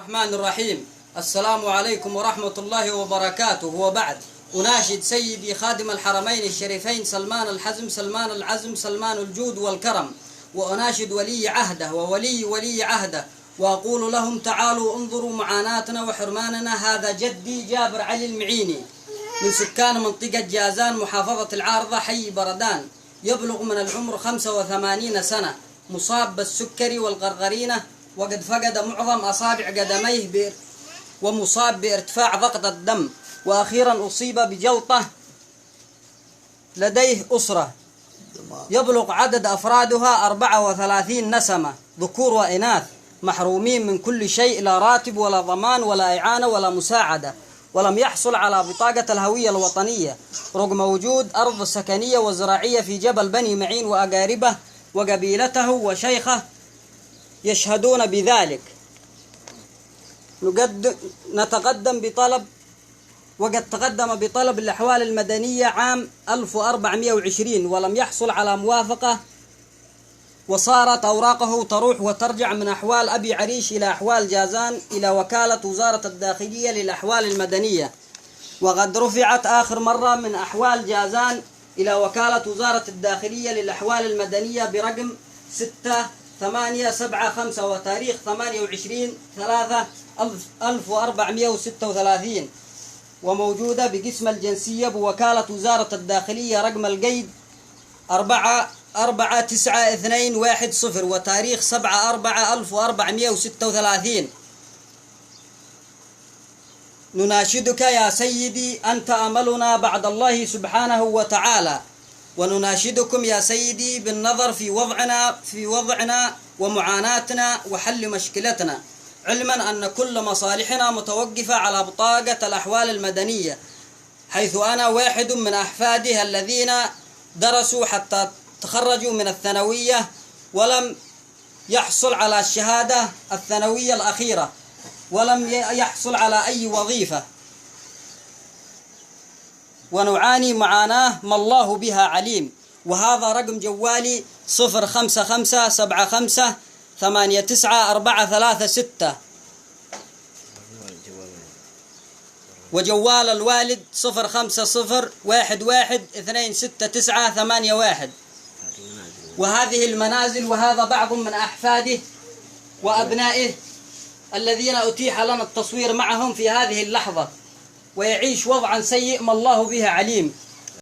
الرحمن الرحيم. السلام عليكم ورحمة الله وبركاته. وبعد، أناشد سيدي خادم الحرمين الشريفين سلمان الحزم سلمان العزم سلمان الجود والكرم، وأناشد ولي عهده وولي عهده، وأقول لهم: تعالوا انظروا معاناتنا وحرماننا. هذا جدي جابر علي المعيني من سكان منطقة جازان محافظة العارضة حي بردان، يبلغ من العمر 85 سنة، مصاب بالسكري والغرغرينة، وقد فقد معظم أصابع قدميه ومصاب بارتفاع ضغط الدم، وأخيرا أصيب بجلطة. لديه أسرة يبلغ عدد أفرادها 34 نسمة ذكور وإناث، محرومين من كل شيء، لا راتب ولا ضمان ولا إعانة ولا مساعدة، ولم يحصل على بطاقة الهوية الوطنية رغم وجود أرض سكنية وزراعية في جبل بني معين، وأقاربه وقبيلته وشيخه يشهدون بذلك. نتقدم بطلب، وقد تقدم بطلب الأحوال المدنية عام 1420 ولم يحصل على موافقة، وصارت أوراقه تروح وترجع من أحوال أبي عريش إلى أحوال جازان إلى وكالة وزارة الداخلية للأحوال المدنية، وقد رفعت آخر مرة من أحوال جازان إلى وكالة وزارة الداخلية للأحوال المدنية برقم 6875 وتاريخ 28/3/1436، وموجودة بقسم الجنسية بوكالة وزارة الداخلية رقم القيد 4492110 وتاريخ 7/4/1436. نناشدك يا سيدي، أنت أملنا بعد الله سبحانه وتعالى، ونناشدكم يا سيدي بالنظر في وضعنا ومعاناتنا وحل مشكلتنا، علما أن كل مصالحنا متوقفة على بطاقة الأحوال المدنية، حيث أنا واحد من أحفاده الذين درسوا حتى تخرجوا من الثانوية ولم يحصل على الشهادة الثانوية الأخيرة، ولم يحصل على أي وظيفة، ونعاني معاناة ما الله بها عليم. وهذا رقم جوالي 0575589436، وجوال الوالد 0501126981. وهذه المنازل، وهذا بعض من أحفاده وأبنائه الذين أتيح لنا التصوير معهم في هذه اللحظة، ويعيش وضعا سيء ما الله به عليم.